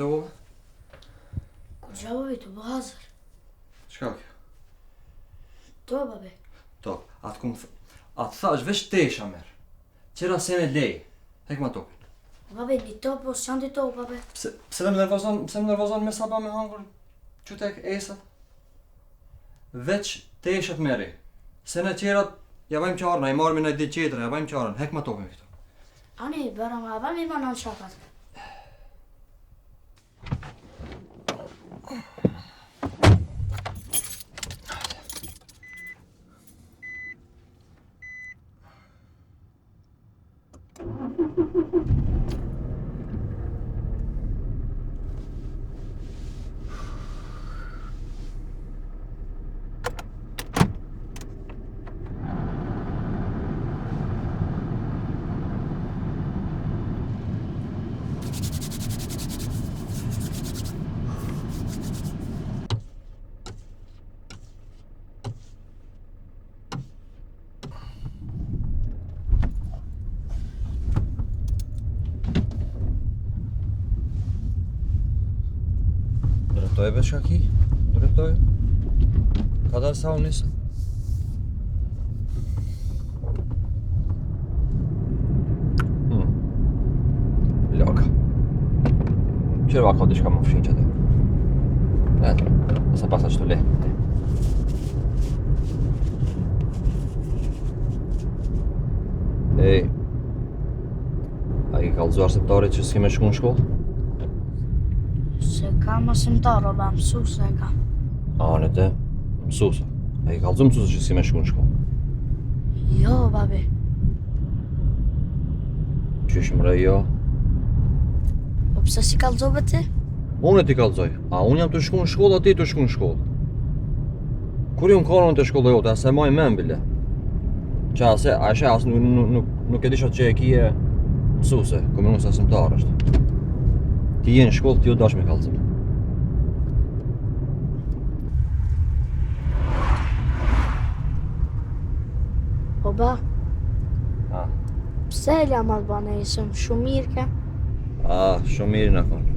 të ove? Kur gjavoj të bë hazër. Çka kjo? To, babi. To, atë thash veç tesha merë. Qera se me lej. Hek ma topin. Babi, një to, po s'janë të to, babi. Pse më nervozon me saba me hangur? Qute esat? Veç teshat meri. Se në qerat, ja vajmë qarna, i marmi në ditë qetra, ja vajmë qarna. Hek ma topin këto. Ani, bëra ma, babi ma në shakat. Drejtoj be shka ki? Drejtoj. Ka dalë sa unë nisë. Loka. Qërëva ka diçka më fshin që te. Ose pasa qëtu le. Ej, a i kallëzuar septarit që s'ke me shku në shkollë? Se ka mësimtar, o ba, mësuse e ka. Anë te, mësuse. A i kallëzu mësuse që s'ke me shku në shkollë? Jo, babi. Qysh mre jo? Po pse si kallëzove ti? Unë e ti kallëzoj. A unë jam të shku në shkollë, a ti të shku në shkollë? Kur ju në kanun të shkollë jote, ase maj men bile. Qa ase, as nuk e disha që e kije mësuse, komunu se asimtar është. Ti je në shkollë, ti jo dash me kallëzim. O ba, A, pse e la ma të bane isëm shumë mirë ke? shumë mirë në konë.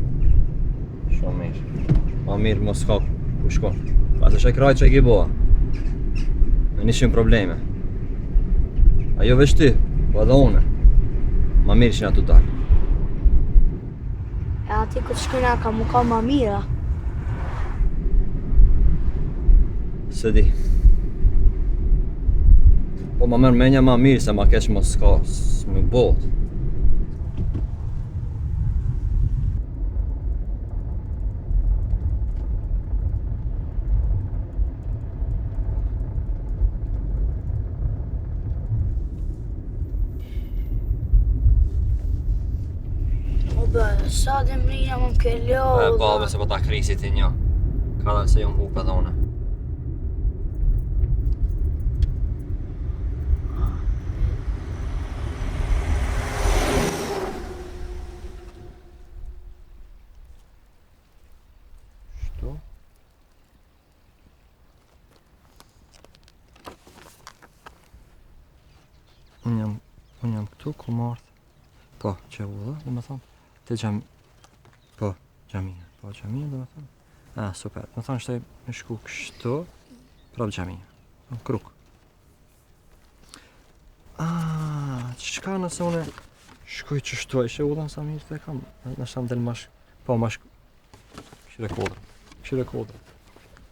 Shumë mirë. Ma mirë mos ka ku shkon. Ase shek rajt që e ki boa. Me nishin probleme. Ajo veç ti, po edhe une. Ma mirë që nga të dalë. E ati këtë shkina ka mu ka ma mira. Se di. Po ma mërë menja ma mirë se ma keq mos ka, s'më bot. O ba, sa dhe mrija më ke lodha. Babe se po ta krisit i një. Ka dhe se jom hup edhe une. Shtu? Unë jam këtu ku marth. Po, që u dhe, dhe me thonë. Te gjamia, dhe me thonë. Super, me thonë shtaj me shku kështu, prap gjamia, në kruk. Qka nëse une shkuj qështu, e ishe ullën sa mirë të kam, nështë del mash, po mash, këshire kodrë.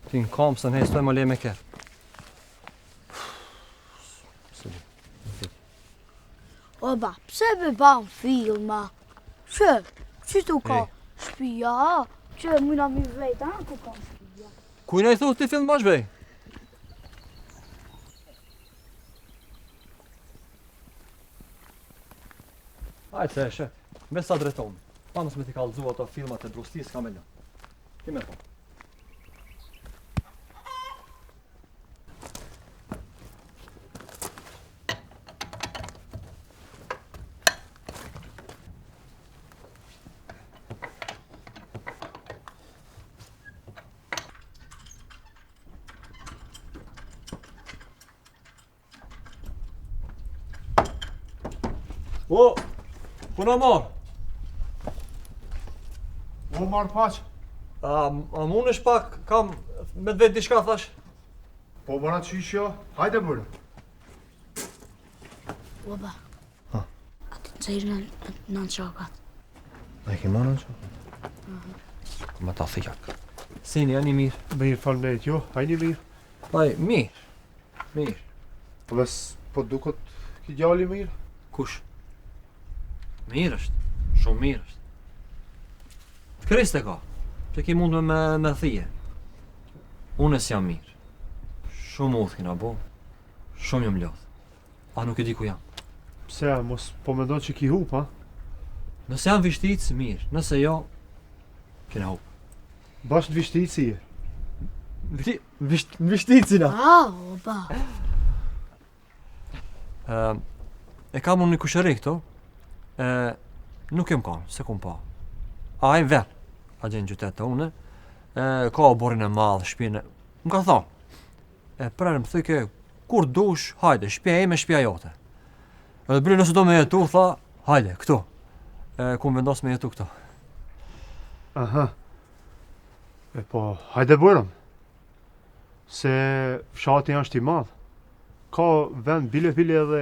Ti në kam, se në hejstoj më le me kërë. O ba, pse be ba në filma? Që tu ka shpia? Që mëna mi vejt, ku ka shpia? Kujna i thos ti filmash vej? Hajtë se eshe, me sa drejton. Pa nësë me ti kallëzu ato filmat e drustis ka me lë. Ti me po. O, puna marë. Po marr paq. A mundesh pak, kam me vetë diçka thash? Po bëra qysh jo. Hajde bërë. Oba. Ha. Atë të cejrë në qakat. A ke marrë që? Ma ta thijak. Sini, janë i mirë. Mirë, faleminderit. Jo, hajni mirë. Aj, mirë. Mirë. Po bes, po duket ki djali mirë. Kush? Mirë është. Shumë mirë është. Kriste ka. Që ki mund me thije. Unë e s'jam mirë. Shumë udhkin, abo. Shumë jam lodh. A nuk e di ku jam. Pse, mos po mendon që ki hup, ha? Nëse janë vishticë, mirë. Nëse jo, kena hup. Bash të vishtici je. Vishticina. Oba. E kam unë një kushëri këto. Nuk jem kanë, se kum pa. A e vel. A gjenë gjytet të une. Ka borin e madhë, shpjene. Më ka thonë. Prerë më thyke, kur dush, hajde, shpja e me shpja jote. Edhe bërë nëse do me jetu, tha, hajde, këtu. Ku më vendos me jetu këto. Aha. E po, hajde bërëm. Se fshati është i madh. Ka vend bile edhe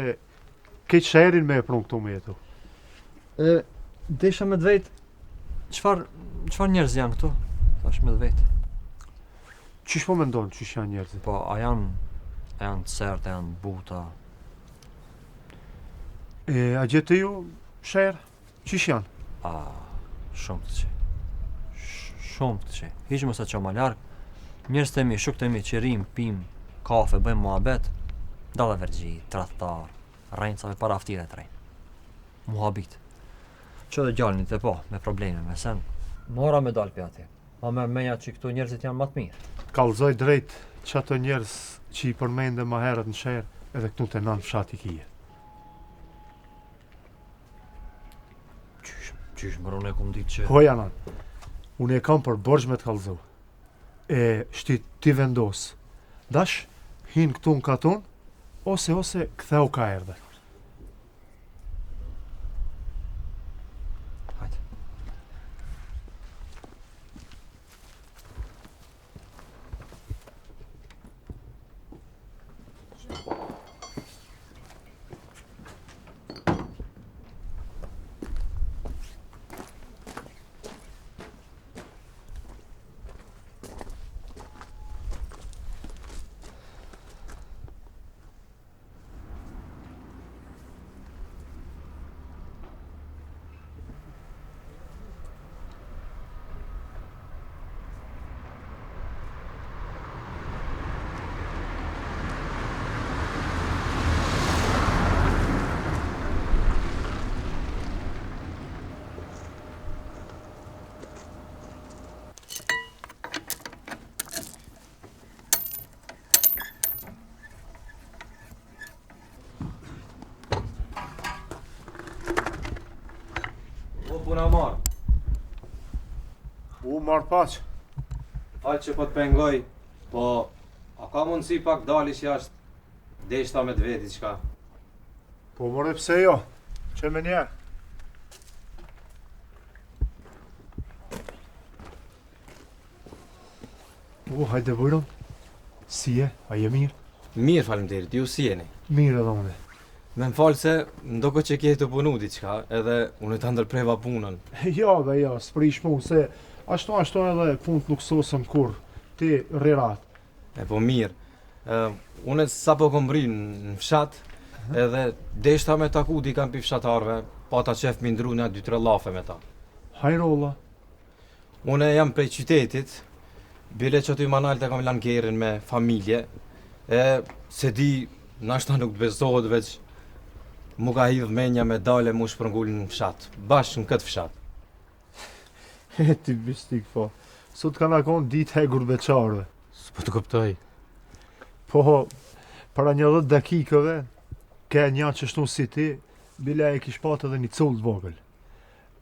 keq shërin me e pron këtu me jetu. Desha me dvejt, qfar njerëz janë këtu? Thash me dvejt. Qysh po mendon, qysh janë njerëzit? Po, a janë të sertë, janë buta. A gjete ju shërë? Qysh janë? Shumë të qe. Shumë të qe. Hiq mësa që ma largë. Njerëz të mi, shuk të mi, që rim, pim, kafe, bëjmë muhabet. Dalla vergji, tradhtar, rejncave para aftire të rejnë. Muhabit. Që dhe gjallin të po, me probleme, me sen. Mora me dal për ati. Ma me meja që këtu njerëzit janë matë mirë. Kallëzoj drejt që ato njerëz që i përmende ma herët në shërë edhe këtu të nanë fshati kije. Qysh më rune kum ditë që... Po janë, unë e kam për borgj me të kallëzu. E shti ti vendos. Dash, hin këtu në katon, ose ktheu ka erdhe. Hajde. Puna marë. Marr paq. Hajtë që po të pengoj, po a ka mundësi pak dalish jashtë deshta me të veti qka? Po more pse jo, që me njerë. Hajde bërëm. Si e, a je mirë? Mirë faleminderit, ju si jeni? Mirë edhe une. Me më falë se ndoko që kje të punu diqka, edhe unë të ndërpreva punën. Ja, s'prish mu, se ashtu edhe punë nuk sosën kur, ti rirat. E po mirë, unë sa po kom bri në fshat, edhe deshta me taku di kam pi fshatarve, pa ta qef mi ndru nga 2-3 lafe me ta. Hajrolla. Unë jam prej qytetit, bile që ty manal të kam lanë kerin me familje, e se di, nashta nuk të bezohet veç, mu ka hidh menja me dale mu shpërngull në fshat, bashkë në këtë fshat. Ti bistik po, sot kanë akon ditë e gurbeqarve. S'po të kuptoj. Po, para një 10 dakikëve, ke një që shtu si ti, bile e kish pat edhe një cull të vogël.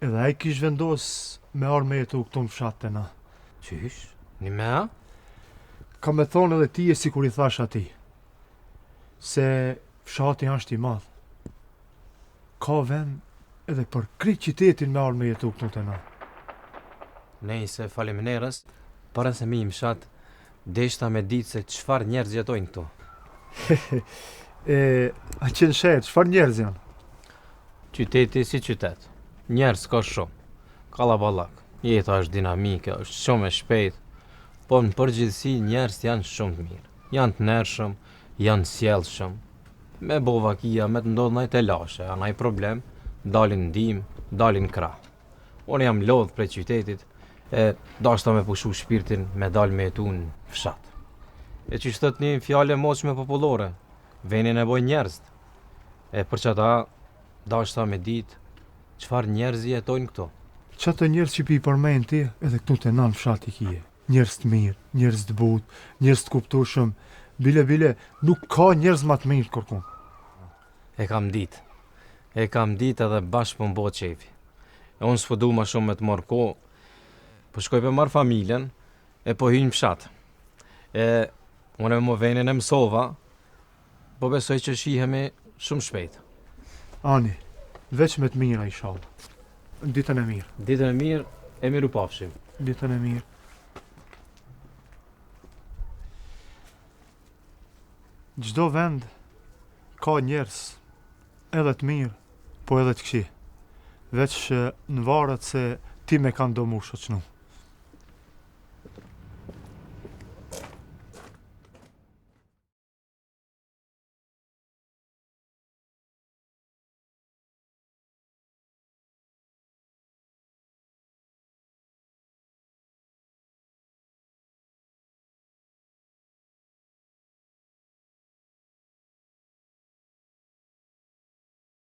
Edhe e kish vendos me arë me jetu këtu në fshat të na. Qysh? Një mea? Ka me thonë edhe ti e si kur i thash ati, se fshati është i madh. Ka vend edhe për krejt qytetin me arë me jetu këtu të na. Nejse, faleminderes, para se mi im shat, deshta me ditë se çfarë njerëz jetojnë këtu. A qenë shet, çfarë njerëz janë? Qyteti si qytet. Njerëz ka shumë. Kallaballak. Jeta është dinamike, është shumë e shpejtë, po në përgjithësi njerëz janë shumë të mirë. Janë të ndershëm, janë sjellshëm. Me bovakia, me të ndodh ndaj të lashe, a ndaj problem, dalin ndim, dalin krah. Unë jam lodh prej qytetit, e dashta me pushu shpirtin me dal me jetu në fshat. E që shtot një fjale moqme popullore, venin e boj njerëz. E për që ata, dashta me dit, qfar njerëz jetojnë këto. Që të njerëz që pi përmend ti, edhe këtu të nanë fshati kije. Njerëz të mirë, njerëz të butë, njerëz të kuptueshëm. Bile, nuk ka njerëz më të mirë kërkon. E kam dit edhe bashkë për mbo qefi. E unë s'po du ma shumë me të marrë ko, po shkoj për marrë familjen, e po hynë fshat. E unë e më venin e mësova, po besoj që shihemi shumë shpejt. Ani, veç me të mira inshallah. Ditën e mirë. Ditën e mirë, e miru pafshim. Ditën e mirë. Çdo vend ka njerëz, edhe të mirë, po edhe të këqij. Veç në varet se ti me kanë do mu shoqnu.